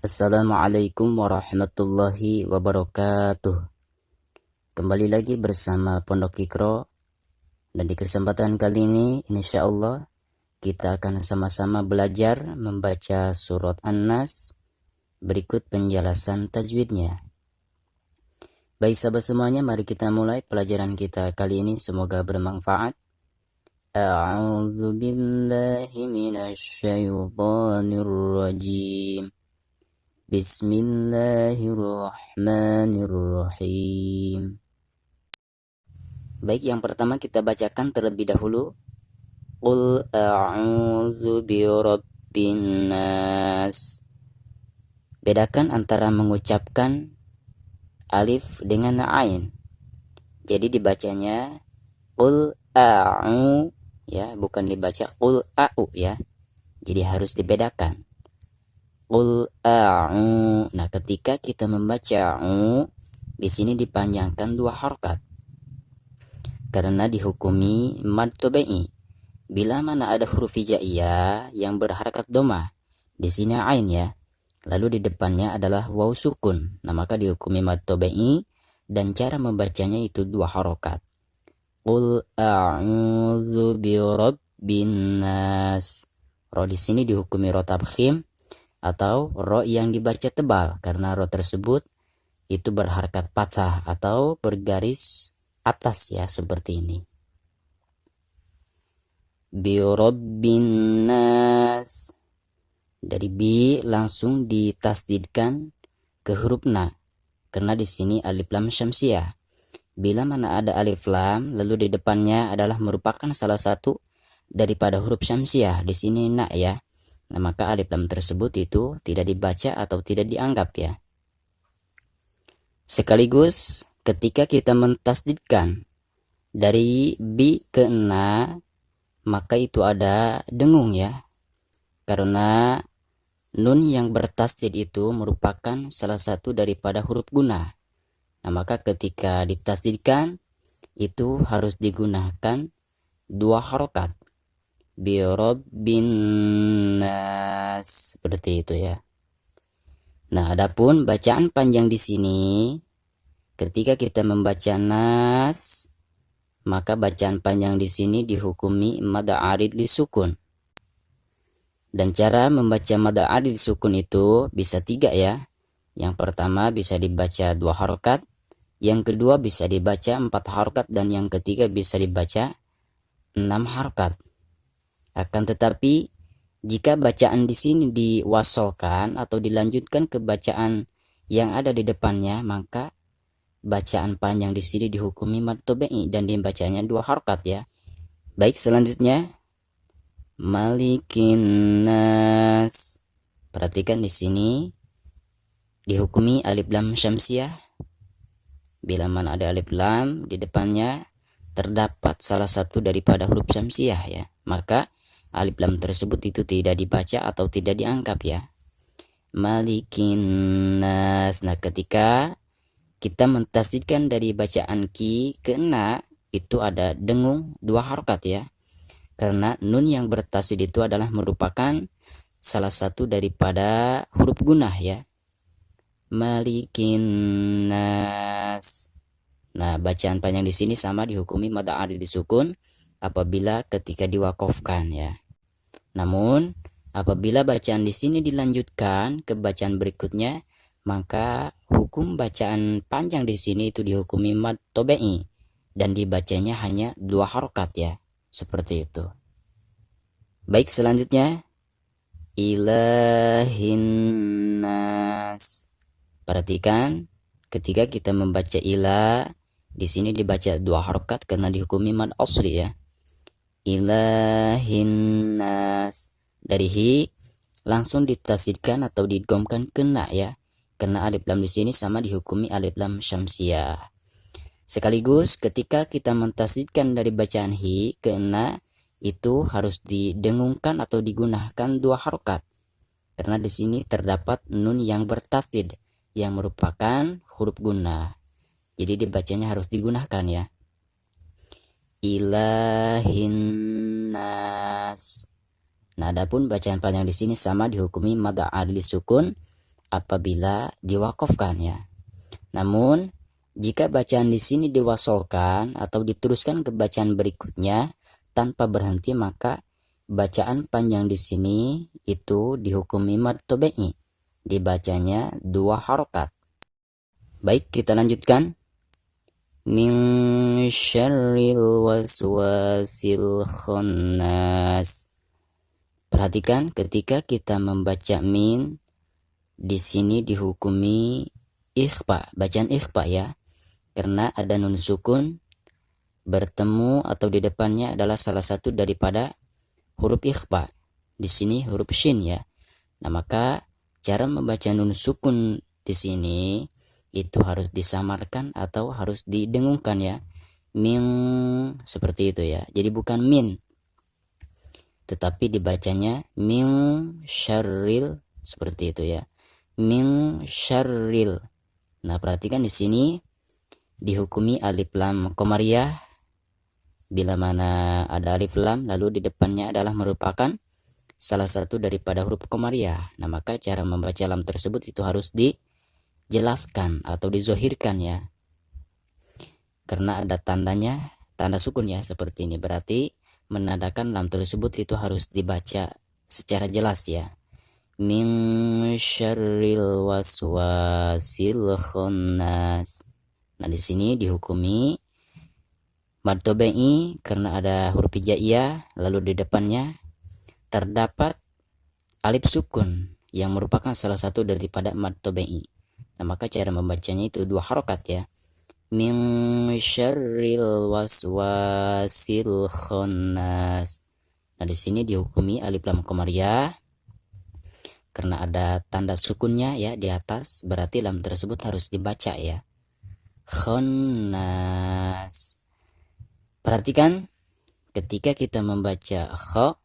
Assalamualaikum warahmatullahi wabarakatuh. Kembali lagi bersama Pondok Ikro, dan di kesempatan kali ini insya Allah kita akan sama-sama belajar membaca surat An-Nas. Berikut penjelasan tajwidnya. Baik sahabat semuanya, mari kita mulai pelajaran kita kali ini, semoga bermanfaat. A'udzu billahi minasyaitonir rajim. Bismillahirrahmanirrahim. Baik, yang pertama kita bacakan terlebih dahulu. Qul a'udzu birabbin nas. Bedakan antara mengucapkan alif dengan ain. Jadi dibacanya qul a'u ya, bukan dibaca qul a'u ya. Jadi harus dibedakan. Qul a'u. Nah, ketika kita membaca a'u, di sini dipanjangkan 2 harokat karena dihukumi mad tabi'i. Bila mana ada huruf hijaiyah yang berharakat dhamma, di sini ain ya, lalu di depannya adalah waw sukun, nah maka dihukumi mad tabi'i dan cara membacanya itu 2 harokat. Qul a'udzu birabbin nas. Ro di sini dihukumi ro tabkhim atau ro yang dibaca tebal karena ro tersebut itu berharakat fathah atau bergaris atas ya, seperti ini. Birabbin nas. Dari bi langsung ditasdidkan ke huruf na karena di sini alif lam syamsiah. Bila mana ada alif lam lalu di depannya adalah merupakan salah satu daripada huruf syamsiah, di sini na ya. Nah, maka alif lam tersebut itu tidak dibaca atau tidak dianggap ya. Sekaligus ketika kita mentasdidkan dari bi ke na, maka itu ada dengung ya. Karena nun yang bertasdid itu merupakan salah satu daripada huruf guna. Nah, maka ketika ditasdidkan itu harus digunakan 2 harokat. Birabbin nas, seperti itu ya. Nah, adapun bacaan panjang di sini, ketika kita membaca nas, maka bacaan panjang di sini dihukumi mad arid lisukun. Dan cara membaca mad arid lisukun itu bisa 3 ya. Yang pertama bisa dibaca 2 harokat, yang kedua bisa dibaca 4 harokat, dan yang ketiga bisa dibaca 6 harokat. Akan tetapi jika bacaan di sini diwasolkan atau dilanjutkan ke bacaan yang ada di depannya, maka bacaan panjang di sini dihukumi mad tabi'i dan dibacanya 2 harokat ya. Baik, selanjutnya Malikin nas. Perhatikan di sini dihukumi alif lam syamsiah. Bila mana ada alif lam di depannya terdapat salah satu daripada huruf syamsiah ya, maka alif lam tersebut itu tidak dibaca atau tidak dianggap ya. Malikin nas. Nah, ketika kita mentasdidkan dari bacaan ki ke na, itu ada dengung 2 harokat ya. Karena nun yang bertasdid itu adalah merupakan salah satu daripada huruf gunah ya. Malikin nas. Nah, bacaan panjang di sini sama dihukumi mad arid disukun apabila ketika diwakofkan ya. Namun apabila bacaan di sini dilanjutkan ke bacaan berikutnya, maka hukum bacaan panjang di sini itu dihukumi mad tabi'i dan dibacanya hanya 2 harokat ya, seperti itu. Baik, selanjutnya ilahin nas. Perhatikan ketika kita membaca ila, di sini dibaca 2 harokat karena dihukumi mad asli ya. Ilahin nas. Dari hi langsung ditasdidkan atau didgomkan kena ya, karena alif lam di sini sama dihukumi alif lam syamsiah. Sekaligus ketika kita mentasdidkan dari bacaan hi ke na, itu harus didengungkan atau digunakan 2 harokat karena di sini terdapat nun yang bertasdid yang merupakan huruf guna. Jadi dibacanya harus digunakan ya. Ilahin nas. Nah, adapun bacaan panjang di sini sama dihukumi mad arid sukun apabila diwakafkan ya. Namun jika bacaan di sini diwasolkan atau diteruskan ke bacaan berikutnya tanpa berhenti, maka bacaan panjang di sini itu dihukumi mad tabi'i, dibacanya 2 harokat. Baik, kita lanjutkan. Min syarril waswasil khannas. Perhatikan ketika kita membaca min di sini dihukumi ikhfa, bacaan ikhfa ya. Karena ada nun sukun bertemu atau di depannya adalah salah satu daripada huruf ikhfa. Di sini huruf shin ya. Nah, maka cara membaca nun sukun di sini itu harus disamarkan atau harus didengungkan ya. Min seperti itu ya. Jadi bukan min, tetapi dibacanya min syarril seperti itu ya. Min syarril. Nah, perhatikan di sini dihukumi alif lam qamariyah. Bila mana ada alif lam lalu di depannya adalah merupakan salah satu daripada huruf qamariyah. Nah, maka cara membaca lam tersebut itu harus dijelaskan atau dizohirkan ya. Karena ada tandanya, tanda sukun ya seperti ini. Berarti menandakan lam tersebut itu harus dibaca secara jelas ya. Min syarril waswasil khannas. Nah, di sini dihukumi mad tabi'i karena ada huruf hijaiyah, lalu di depannya terdapat alif sukun yang merupakan salah satu daripada mad tabi'i. Nah, maka cara membacanya itu 2 harokat ya. Min syarril waswasil khannas. Nah, di sini dihukumi alif lam qamariyah karena ada tanda sukunnya ya di atas, berarti lam tersebut harus dibaca ya. Khannas. Perhatikan ketika kita membaca kha,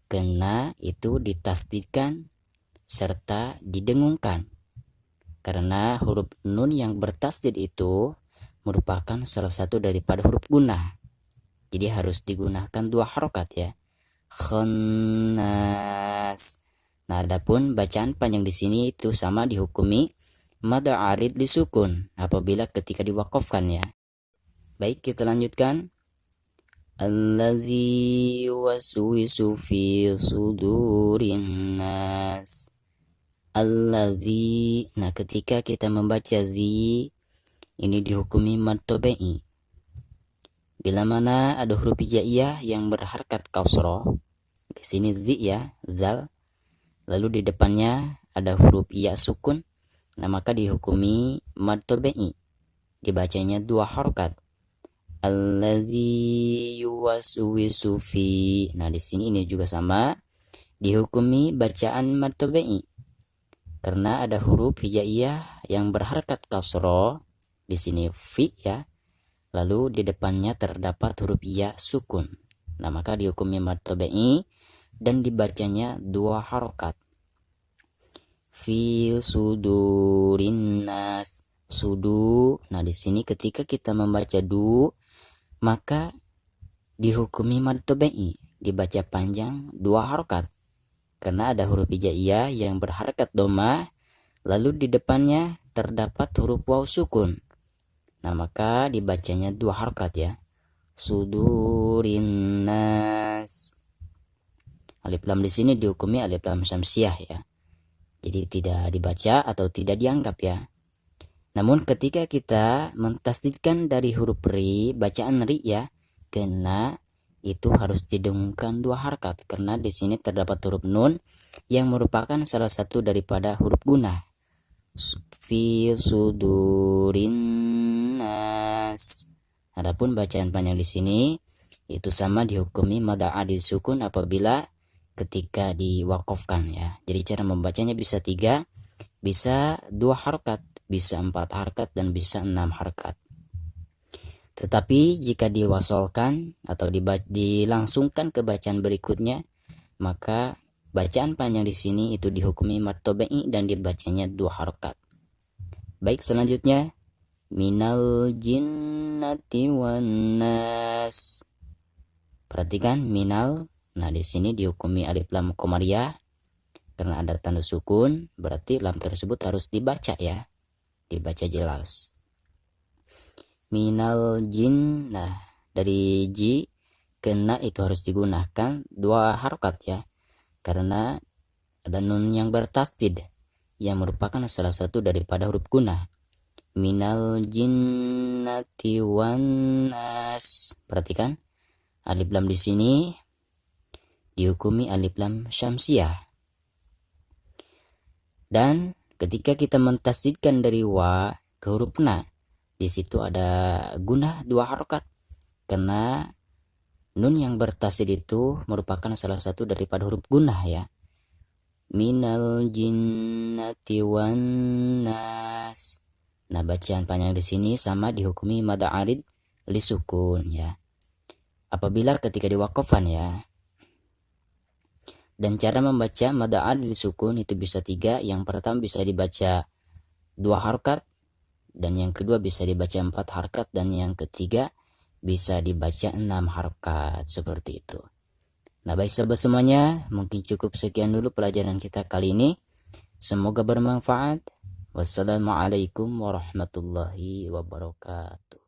kena itu ditasdidkan serta didengungkan. Karena huruf nun yang bertasdid itu merupakan salah satu daripada huruf gunnah. Jadi harus digunakan 2 harokat ya. Khannas. Nah, adapun bacaan panjang di sini itu sama dihukumi mad arid disukun apabila ketika diwakafkan ya. Baik, kita lanjutkan. Allazi waswisu fi sudurin nas. Allazi. Nah, ketika kita membaca zi ini dihukumi mad tabi'i. Bila mana ada huruf hijaiyah yang berharkat kasrah, di sini zi ya, zal. Lalu di depannya ada huruf ya sukun, nah maka dihukumi mad tabi'i, dibacanya 2 harokat. Allazi yuwaswisu fi. Nah, di sini ini juga sama dihukumi bacaan mad tabi'i karena ada huruf hijaiyah yang berharkat kasrah, di sini fi ya. Lalu di depannya terdapat huruf ya sukun. Nah, maka dihukumi mad tabi'i dan dibacanya 2 harokat. Fi sudurin nas. Sudu. Nah, di sini ketika kita membaca du, maka dihukumi mad tabi'i, dibaca panjang 2 harokat. Karena ada huruf hijaiyah yang berharakat dhamma, lalu di depannya terdapat huruf waw sukun. Nah, maka dibacanya 2 harokat ya. Sudurin nas. Alif lam di sini dihukumi alif lam syamsiah ya. Jadi tidak dibaca atau tidak dianggap ya. Namun ketika kita mentasdidkan dari huruf ri, bacaan ri ya, kena itu harus didengungkan 2 harokat karena di sini terdapat huruf nun yang merupakan salah satu daripada huruf gunnah. Fi sudurin nas. Adapun bacaan panjang di sini itu sama dihukumi mad adil sukun apabila ketika diwakafkan ya. Jadi cara membacanya bisa 3, bisa 2 harokat, bisa 4 harokat, dan bisa 6 harokat. Tetapi jika diwasolkan atau dilangsungkan ke bacaan berikutnya, maka bacaan panjang di sini itu dihukumi mad tabi'i dan dibacanya 2 harokat. Baik, selanjutnya minal jinnati wan nas. Perhatikan minal. Nah, di sini dihukumi alif lam qamariyah Karena ada tanda sukun, berarti lam tersebut harus dibaca ya. Dibaca jelas. Minal jin, nah dari ji kena itu harus digunakan 2 harokat ya. Karena ada nun yang bertasdid yang merupakan salah satu daripada huruf guna. Minal jinnati wan nas. Perhatikan alif lam di sini dihukumi alif lam syamsiah. Dan ketika kita mentasdidkan dari wa ke huruf na, di situ ada guna 2 harokat. Karena nun yang bertasdid itu merupakan salah satu daripada huruf guna ya. Minal jinnati wan nas. Nah, bacaan panjang di sini sama dihukumi mad arid li sukun ya. Apabila ketika diwakafan ya. Dan cara membaca mad arid li sukun itu bisa 3. Yang pertama bisa dibaca 2 harokat, dan yang kedua bisa dibaca 4 harokat, dan yang ketiga bisa dibaca 6 harokat, seperti itu. Nah, baik sahabat semuanya, mungkin cukup sekian dulu pelajaran kita kali ini. Semoga bermanfaat. Wassalamualaikum warahmatullahi wabarakatuh.